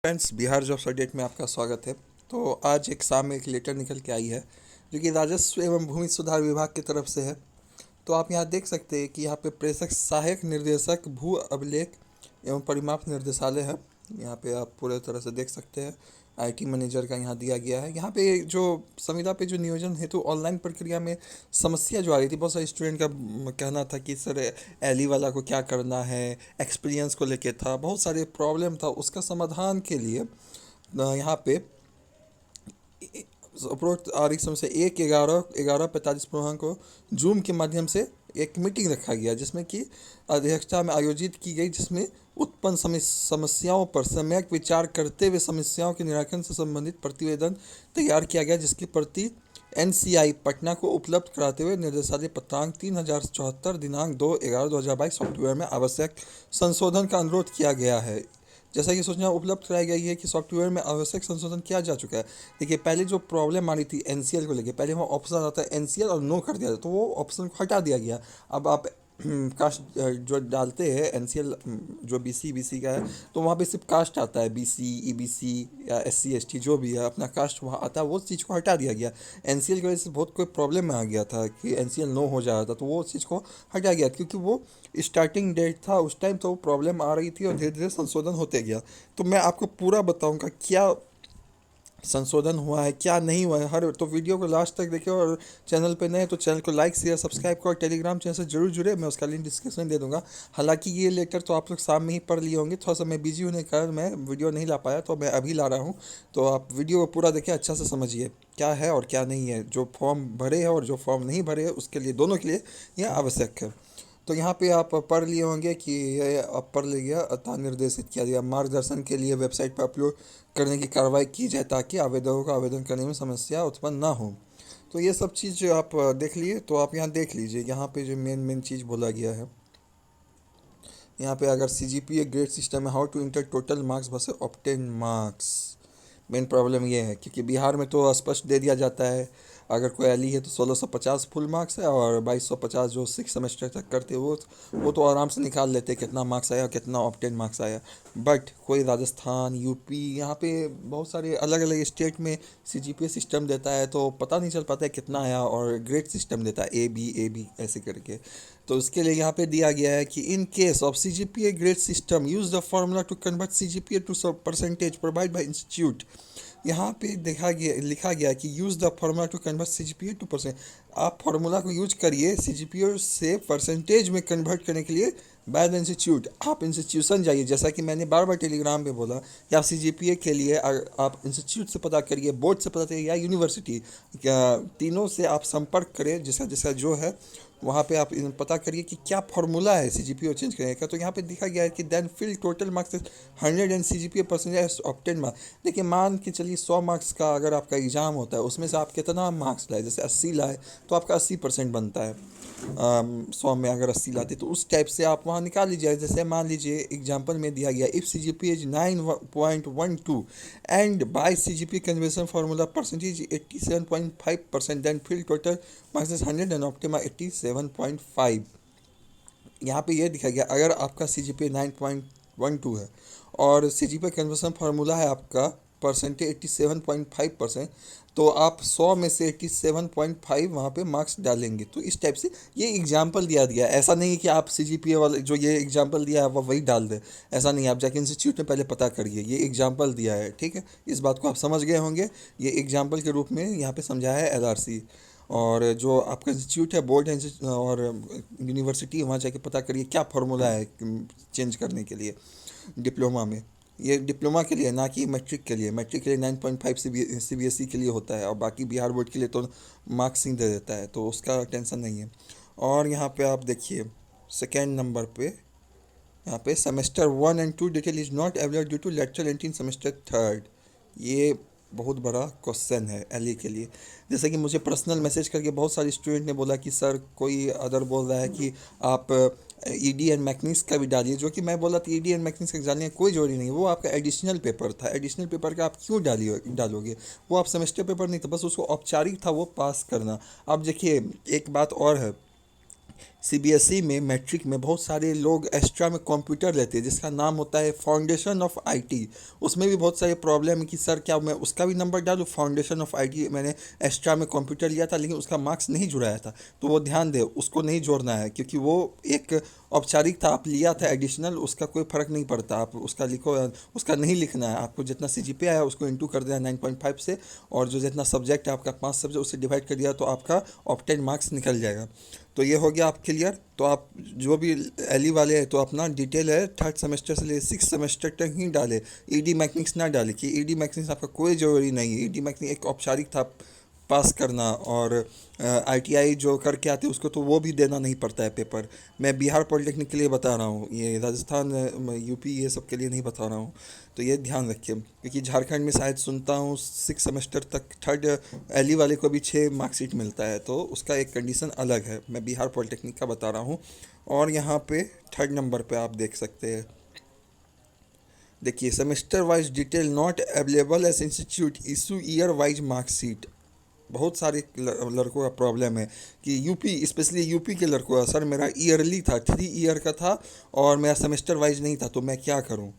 Friends, Bihar jobs update में आपका स्वागत है। तो आज एक शाम में एक लेटर निकल के आई है जो कि राजस्व एवं भूमि सुधार विभाग की तरफ से है। तो आप यहाँ देख सकते हैं कि यहाँ पे प्रेषक सहायक निर्देशक भू अभिलेख एवं परिमाप निर्देशालय है। यहाँ पे आप पूरे तरह से देख सकते हैं। आईटी मैनेजर का यहाँ दिया गया है। यहाँ पे जो संविदा पे जो नियोजन हेतु ऑनलाइन प्रक्रिया में समस्या जो आ रही थी, बहुत सारे स्टूडेंट का कहना था कि सर एली वाला को क्या करना है, एक्सपीरियंस को लेके था, बहुत सारे प्रॉब्लम था। उसका समाधान के लिए यहाँ पे उपरोक्त आरक्षण समय से 1/11/45 पूर्वाह्न को जूम के माध्यम से एक मीटिंग रखा गया, जिसमें कि अध्यक्षता में आयोजित की गई, जिसमें उत्पन्न समस्याओं पर सम्यक विचार करते हुए समस्याओं के निराकरण से संबंधित प्रतिवेदन तैयार किया गया, जिसकी प्रति एनसीआई पटना को उपलब्ध कराते हुए निर्देशालय पत्रांक 3074 दिनांक 2/11/2022 सॉफ्टवेयर में आवश्यक संशोधन का अनुरोध किया गया है। जैसा कि सूचना उपलब्ध कराई गई है कि सॉफ्टवेयर में आवश्यक संशोधन किया जा चुका है। देखिए, पहले जो प्रॉब्लम आ रही थी एनसीएल को लेके, पहले वहाँ ऑप्शन आता है एनसीएल और नो कर दिया था, तो वो ऑप्शन को हटा दिया गया। अब आप कास्ट जो डालते हैं एनसीएल, जो बीसी का है, तो वहाँ पे सिर्फ कास्ट आता है, बीसी ईबीसी या एससी एसटी जो भी है, अपना कास्ट वहाँ आता है। वो चीज़ को हटा दिया गया। एनसीएल की वजह से बहुत कोई प्रॉब्लम में आ गया था कि एनसीएल नो हो जा रहा था, तो वो चीज़ को हटा गया, क्योंकि वो स्टार्टिंग डेट था उस टाइम, तो वो प्रॉब्लम आ रही थी और धीरे धीरे संशोधन होते गया। तो मैं आपको पूरा बताऊंगा क्या संशोधन हुआ है, क्या नहीं हुआ है, हर तो वीडियो को लास्ट तक देखिए। और चैनल पे नए तो चैनल को लाइक शेयर सब्सक्राइब करो और टेलीग्राम चैनल से जरूर जुड़े, मैं उसका लिंक डिस्क्रिप्शन में दे दूंगा। हालांकि ये लेटर तो आप लोग शाम में ही पढ़ लिए होंगे, थोड़ा सा मैं बिजी होने के कारण मैं वीडियो नहीं ला पाया, तो मैं अभी ला रहा हूँ। तो आप वीडियो को पूरा देखिए, अच्छा से समझिए क्या है और क्या नहीं है। जो फॉर्म भरे हैं और जो फॉर्म नहीं भरे हैं, उसके लिए, दोनों के लिए यह आवश्यक है। तो यहाँ पे आप पढ़ लिए होंगे कि ये आप पढ़ लीजिए। अतः निर्देशित किया गया मार्गदर्शन के लिए वेबसाइट पर अपलोड करने की कार्रवाई की जाए, ताकि आवेदकों को आवेदन करने में समस्या उत्पन्न ना हो। तो ये सब चीज़ आप देख लिए। तो आप यहाँ देख लीजिए, यहाँ पे जो मेन मेन चीज़ बोला गया है, यहाँ पे अगर CGPA ग्रेड सिस्टम है, how to enter total marks versus obtain marks. Main problem ये है, क्योंकि बिहार में तो स्पष्ट दे दिया जाता है, अगर कोई एली है तो 1650 फुल मार्क्स है, और 2250 जो 6 सेमेस्टर तक करते हैं वो तो आराम से निकाल लेते हैं कितना मार्क्स आया, कितना ऑब्टेन मार्क्स आया। बट कोई राजस्थान, यूपी, यहाँ पे बहुत सारे अलग अलग स्टेट में CGPA सिस्टम देता है, तो पता नहीं चल पाता है कितना आया। और ग्रेड सिस्टम देता है ए बी ऐसे करके। तो उसके लिए यहाँ पे दिया गया है कि in case of CGPA grade system use the formula to convert CGPA to percentage provide by institute. यहाँ पे लिखा गया कि use the formula to convert CGPA to percent. आप फार्मूला को यूज करिए CGPA से परसेंटेज में कन्वर्ट करने के लिए बाय द इंस्टीट्यूट। आप इंस्टीट्यूशन जाइए, जैसा कि मैंने बार बार टेलीग्राम पे बोला कि आप CGPA के लिए आप इंस्टीट्यूट से पता करिए, बोर्ड से पता करिए या यूनिवर्सिटी, तीनों से आप संपर्क करें, जैसा जैसा जो है वहाँ पे आप पता करिए कि क्या फार्मूला है CGPA चेंज करने का। तो यहाँ पे दिखा गया है कि then fill total marks 100 and CGPA percentage obtain marks. देखिए, मान के चलिए 100 मार्क्स का अगर आपका एग्ज़ाम होता है, उसमें से आप कितना मार्क्स लाए, जैसे 80 लाए तो आपका 80% बनता है। 100 में अगर 80 लाते तो उस टाइप से आप वहाँ निकाल लीजिए। जैसे मान लीजिए एग्जाम्पल में दिया गया, if CGPA is 9.12 and by CGPA conversion formula percentage 87.5%, then fill total marks 100 and ऑप्टिमा 87.5। यहाँ पे ये दिखा गया, अगर आपका CGPA 9.12 है और CGPA कन्वर्शन फार्मूला है आपका परसेंटेज 87.5%, तो आप 100 में से 87.5 वहाँ पे मार्क्स डालेंगे। तो इस टाइप से ये एग्जाम्पल दिया। ऐसा नहीं है कि आप CGPA वाले जो ये एग्जाम्पल दिया है वो वही डाल दें, ऐसा नहीं है। आप जाके इंस्टीट्यूट में पहले पता करिए, ये एग्जाम्पल दिया है, ठीक है। इस बात को आप समझ गए होंगे। ये एग्जाम्पल के रूप में यहाँ पे समझाया है LRC। और जो आपका इंस्टीट्यूट है, बोर्ड है और यूनिवर्सिटी, वहाँ जाके पता करिए क्या फार्मूला है चेंज करने के लिए डिप्लोमा में। ये डिप्लोमा के लिए, ना कि मैट्रिक के लिए। मैट्रिक के लिए 9.5 CBSE के लिए होता है, और बाकी बिहार बोर्ड के लिए तो मार्क्सिंग दे देता है, तो उसका टेंशन नहीं है। और यहाँ पे आप देखिए सेकेंड नंबर पे, यहाँ पे semester 1 and 2 detail is not available due to lateral entry in semester 3। ये बहुत बड़ा क्वेश्चन है एलई के लिए। जैसे कि मुझे पर्सनल मैसेज करके बहुत सारे स्टूडेंट ने बोला कि सर कोई अदर बोल रहा है कि आप ईडी एंड मैकनिक्स का भी डालिए, जो कि मैं बोला था ईडी एंड मैकनिक्स का डालने की कोई जरूरी नहीं है। वो आपका एडिशनल पेपर था, एडिशनल पेपर का आप क्यों डालोगे? वो आप सेमेस्टर पेपर नहीं था, बस उसको औपचारिक था वो पास करना। अब देखिए एक बात और है, सीबीएसई में मैट्रिक में बहुत सारे लोग एक्स्ट्रा में कंप्यूटर लेते हैं जिसका नाम होता है फाउंडेशन ऑफ आईटी। उसमें भी बहुत सारे प्रॉब्लम है कि सर क्या मैं उसका भी नंबर डालूँ। फाउंडेशन ऑफ आईटी मैंने एक्स्ट्रा में कंप्यूटर लिया था लेकिन उसका मार्क्स नहीं जुड़ाया था, तो वो ध्यान दे उसको नहीं जोड़ना है क्योंकि वो एक औपचारिक था, आप लिया था एडिशनल, उसका कोई फ़र्क नहीं पड़ता। आप उसका लिखो, उसका नहीं लिखना है आपको। जितना सीजीपीए आया उसको इंटू कर दिया 9.5 से, और जो जितना सब्जेक्ट है आपका 5 सब्जेक्ट उससे डिवाइड कर दिया तो आपका ऑप्टेन मार्क्स निकल जाएगा। तो ये हो गया आप क्लियर। तो आप जो भी एली वाले हैं तो अपना डिटेल है 3rd सेमेस्टर से ले 6 सेमेस्टर तक ही डाले। ईडी मैकेनिक्स ना डाले कि ईडी मैकेनिक्स आपका कोई ज़रूरी नहीं है। ईडी मैकेनिक्स एक औपचारिक था पास करना, और आईटीआई जो करके आते हैं उसको तो वो भी देना नहीं पड़ता है पेपर। मैं बिहार पॉलिटेक्निक के लिए बता रहा हूँ, ये राजस्थान यूपी ये सब के लिए नहीं बता रहा हूँ। तो ये ध्यान रखिए क्योंकि झारखंड में शायद सुनता हूँ 6 सेमेस्टर तक 3rd एली वाले को भी 6 मार्कशीट मिलता है, तो उसका एक कंडीशन अलग है। मैं बिहार पॉलिटेक्निक का बता रहा हूँ। और यहाँ पे 3rd नंबर पे आप देख सकते हैं, देखिए semester wise detail not available as institute issue year wise marksheet. बहुत सारे लड़कों का प्रॉब्लम है कि यूपी, स्पेशली यूपी के लड़कों का, सर मेरा ईयरली था 3 ईयर का था और मेरा सेमेस्टर वाइज नहीं था, तो मैं क्या करूं।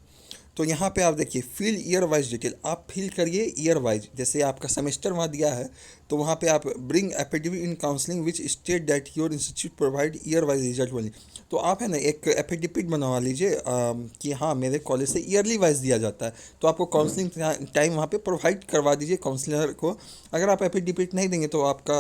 तो यहाँ पे आप देखिए फिल ईयर वाइज डिटेल, आप फिल करिए ईयर वाइज। जैसे आपका सेमेस्टर वहाँ दिया है तो वहाँ पे आप bring affidavit in counselling which state that your institute provide year wise result वाली। तो आप है ना एक एफिडेविट बनवा लीजिए कि हाँ मेरे कॉलेज से ईयरली वाइज दिया जाता है, तो आपको काउंसलिंग टाइम वहाँ पे प्रोवाइड करवा दीजिए काउंसलर को। अगर आप एफिडेविट नहीं देंगे तो आपका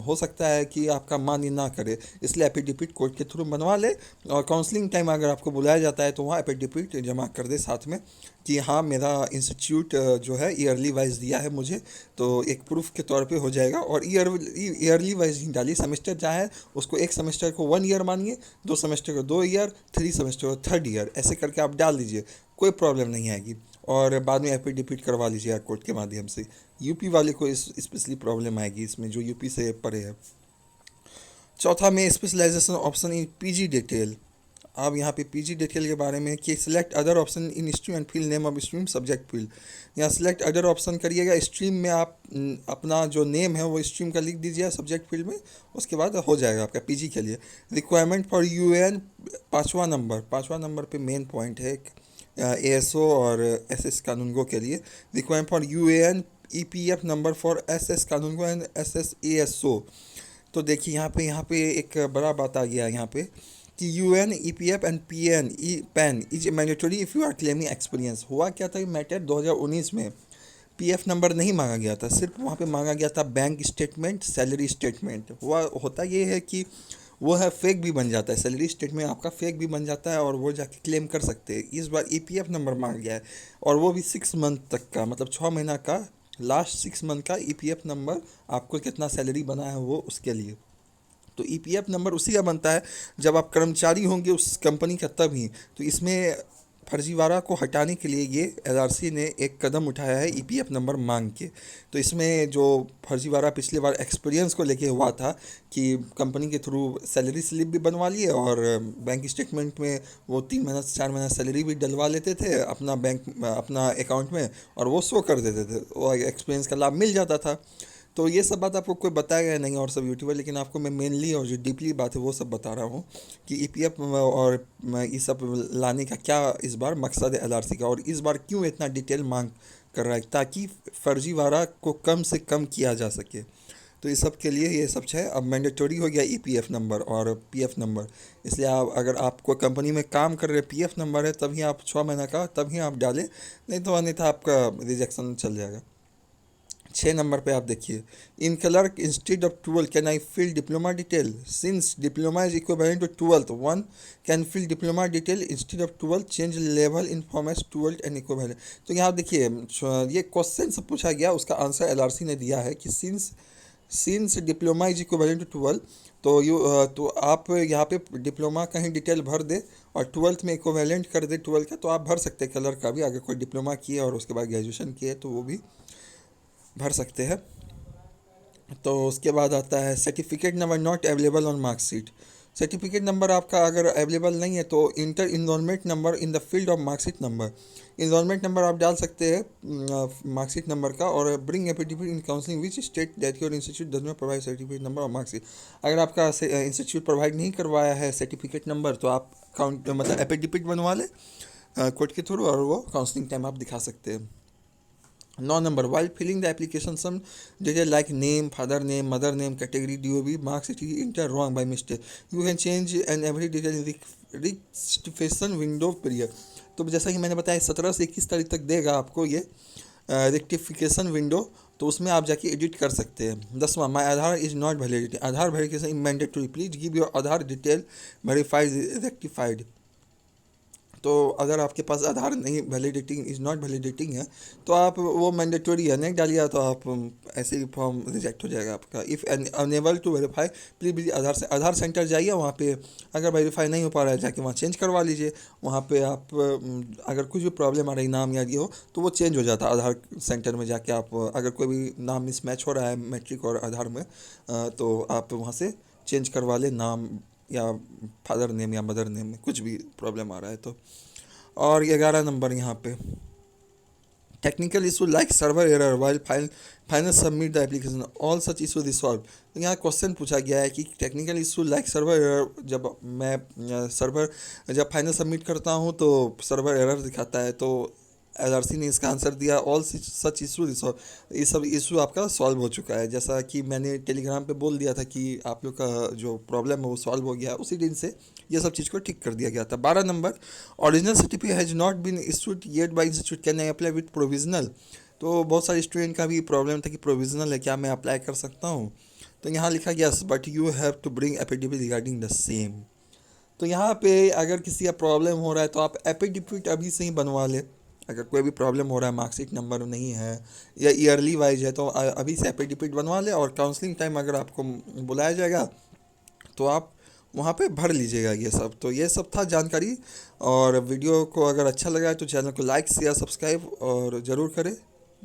हो सकता है कि आपका मान्य ना करे, इसलिए एफिडेविट कोर्ट के थ्रू बनवा ले। और काउंसलिंग टाइम अगर आपको बुलाया जाता है तो वहाँ एफिडेविट जमा कर दे साथ में कि हाँ मेरा इंस्टीट्यूट जो है ईयरली वाइज दिया है मुझे, तो एक प्रूफ के तौर पे हो जाएगा। और ईयरली वाइज ही डालिए। सेमेस्टर चाहे उसको एक सेमेस्टर को 1 ईयर मानिए, 2 सेमेस्टर को 2 ईयर, 3 सेमेस्टर को 3rd ईयर, ऐसे करके आप डाल दीजिए, कोई प्रॉब्लम नहीं आएगी। और बाद में एफिडेविट करवा लीजिए कोर्ट के माध्यम से। यूपी वाले को इस स्पेशली प्रॉब्लम आएगी इसमें, जो यूपी से परे है। चौथा में specialisation option in PG detail. आप यहाँ पे पीजी डिटेल के बारे में कि select other option in stream and field name of stream subject field. यहाँ सिलेक्ट अदर ऑप्शन करिएगा, स्ट्रीम में आप अपना जो नेम है वो स्ट्रीम का लिख दीजिए सब्जेक्ट फील्ड में, उसके बाद हो जाएगा आपका पीजी के लिए। रिक्वायरमेंट फॉर यूएन 5वां नंबर पे मेन पॉइंट है एएसओ और एसएस कानूनगो के लिए। Requirement for UAN EPF number for SS Kanungo and SS ASO. तो देखिए यहाँ पे एक बड़ा बात आ गया है यहाँ पे कि UAN EPF and PAN is mandatory if you are claiming experience. हुआ क्या था मैटर 2019 में पीएफ नंबर नहीं मांगा गया था, सिर्फ वहाँ पे मांगा गया था बैंक स्टेटमेंट, सैलरी स्टेटमेंट। हुआ होता ये है कि वो है फेक भी बन जाता है, सैलरी स्टेटमेंट आपका फेक भी बन जाता है और वो जाके क्लेम कर सकते हैं। इस बार ईपीएफ नंबर मांगा गया है और वो भी 6 मंथ तक का, मतलब 6 महीना का, लास्ट 6 मंथ का ईपीएफ नंबर, आपको कितना सैलरी बना है वो उसके लिए। तो ईपीएफ नंबर उसी का बनता है जब आप कर्मचारी होंगे उस कंपनी का, तब ही। तो इसमें फर्जीवाड़ा को हटाने के लिए ये एलआरसी ने एक कदम उठाया है ईपीएफ नंबर मांग के। तो इसमें जो फर्जीवाड़ा पिछले बार एक्सपीरियंस को लेके हुआ था कि कंपनी के थ्रू सैलरी स्लिप भी बनवा लिए और बैंक स्टेटमेंट में वो 3 महीना से 4 महीना सैलरी भी डलवा लेते थे अपना अपना अकाउंट में, और वो शो कर देते थे, वो एक्सपीरियंस का लाभ मिल जाता था। तो ये सब बात आपको कोई बताया नहीं और सब यूट्यूबर, लेकिन आपको मैं मेनली और जो डीपली बात है वो सब बता रहा हूँ कि ईपीएफ और ये सब लाने का क्या इस बार मकसद है एलआरसी का, और इस बार क्यों इतना डिटेल मांग कर रहा है, ताकि फर्जीवाड़ा को कम से कम किया जा सके। तो इस सब के लिए ये सब है। अब मैंडेटरी हो गया ईपीएफ नंबर और पीएफ नंबर, इसलिए आप अगर आपको कंपनी में काम कर रहे पीएफ नंबर है तभी आप 6 महीना का तभी आप डालें, नहीं तो अन्यथा आपका रिजेक्शन चल जाएगा। 6 नंबर पे आप देखिए, in clerk instead of 12 can I fill diploma detail since diploma is equivalent to 12th, one can fill diploma detail instead of 12 change level in format 12 and equivalent. तो यहाँ देखिए ये क्वेश्चन से पूछा गया, उसका आंसर एलआरसी ने दिया है कि since diploma is equivalent to 12, तो आप यहाँ पे डिप्लोमा का ही डिटेल भर दे और 12th में इक्विवेलेंट कर दे 12 का, तो आप भर सकते हैं क्लर्क का भी। अगर कोई डिप्लोमा किए और उसके बाद ग्रेजुएशन किए तो वो भी भर सकते हैं। तो उसके बाद आता है certificate number not available on marksheet. Certificate number आपका अगर अवेलेबल नहीं है तो enter enrolment number in the field of marksheet number, enrolment number आप डाल सकते हैं मार्कशीट नंबर का, और bring affidavit in counselling which state that your institute does not provide certificate number और मार्कशीट। अगर आपका इंस्टीट्यूट प्रोवाइड नहीं करवाया है सर्टिफिकेट नंबर तो आप मतलब एफिडेविट बनवा लें कोर्ट के थ्रू, और वो काउंसलिंग टाइम आप दिखा सकते हैं। 9 number, while filling the application some detail like name, father name, mother name, category, DOB, marks it is entered wrong by mistake. You can change and every detail in the rectification window period. तो जैसा कि मैंने बताया 17 से 21 तारीख तक देगा आपको ये रेक्टिफिकेशन विंडो, तो उसमें आप जाके एडिट कर सकते हैं। 10वां, my Aadhaar is not valid, Aadhaar verification mandatory, please give your Aadhaar detail verified rectified. तो अगर आपके पास आधार नहीं वैलिडेटिंग इज़ नॉट वैलिडेटिंग है तो आप वो मैंडेटरी है नहीं डालिए तो आप ऐसे ही फॉर्म रिजेक्ट हो जाएगा आपका। If unable to verify please Aadhaar centre जाइए, वहाँ पे अगर वेरीफाई नहीं हो पा रहा है जाके वहाँ चेंज करवा लीजिए। वहाँ पे आप अगर कुछ भी प्रॉब्लम आ रही नाम या ये हो तो वो चेंज हो जाता है आधार सेंटर में जाके। आप अगर कोई भी नाम मिसमैच हो रहा है मैट्रिक और आधार में तो आप वहाँ से चेंज करवा लें नाम या फादर नेम या मदर नेम में कुछ भी प्रॉब्लम आ रहा है तो। और 11 नंबर यहाँ पे technical issue like server error while final submit the application all such issue resolve. तो यहाँ क्वेश्चन पूछा गया है कि technical issue like server error, जब मैं सर्वर जब फाइनल सबमिट करता हूँ तो सर्वर एरर दिखाता है, तो एलआरसी ने इसका आंसर दिया ऑल सच इशू रिसॉल्व, ये सब इशू आपका सॉल्व हो चुका है। जैसा कि मैंने टेलीग्राम पे बोल दिया था कि आप लोग का जो प्रॉब्लम है वो सॉल्व हो गया, उसी दिन से ये सब चीज़ को ठीक कर दिया गया था। 12 number, original certificate has not been issued yet by institute, can I apply with provisional. तो बहुत सारे स्टूडेंट का भी प्रॉब्लम था कि प्रोविजनल है क्या मैं अप्लाई कर सकता हूँ, तो यहाँ लिखा गया but you have to bring affidavit regarding the same. तो यहाँ पे अगर किसी का प्रॉब्लम हो रहा है तो आप एफिडेविट अभी से ही बनवा ले। अगर कोई भी प्रॉब्लम हो रहा है मार्कशीट नंबर नहीं है या ईयरली वाइज है तो अभी से एफिडेविट बनवा ले, और काउंसलिंग टाइम अगर आपको बुलाया जाएगा तो आप वहाँ पे भर लीजिएगा ये सब। तो ये सब था जानकारी, और वीडियो को अगर अच्छा लगा है तो चैनल को लाइक शेयर सब्सक्राइब और ज़रूर करें।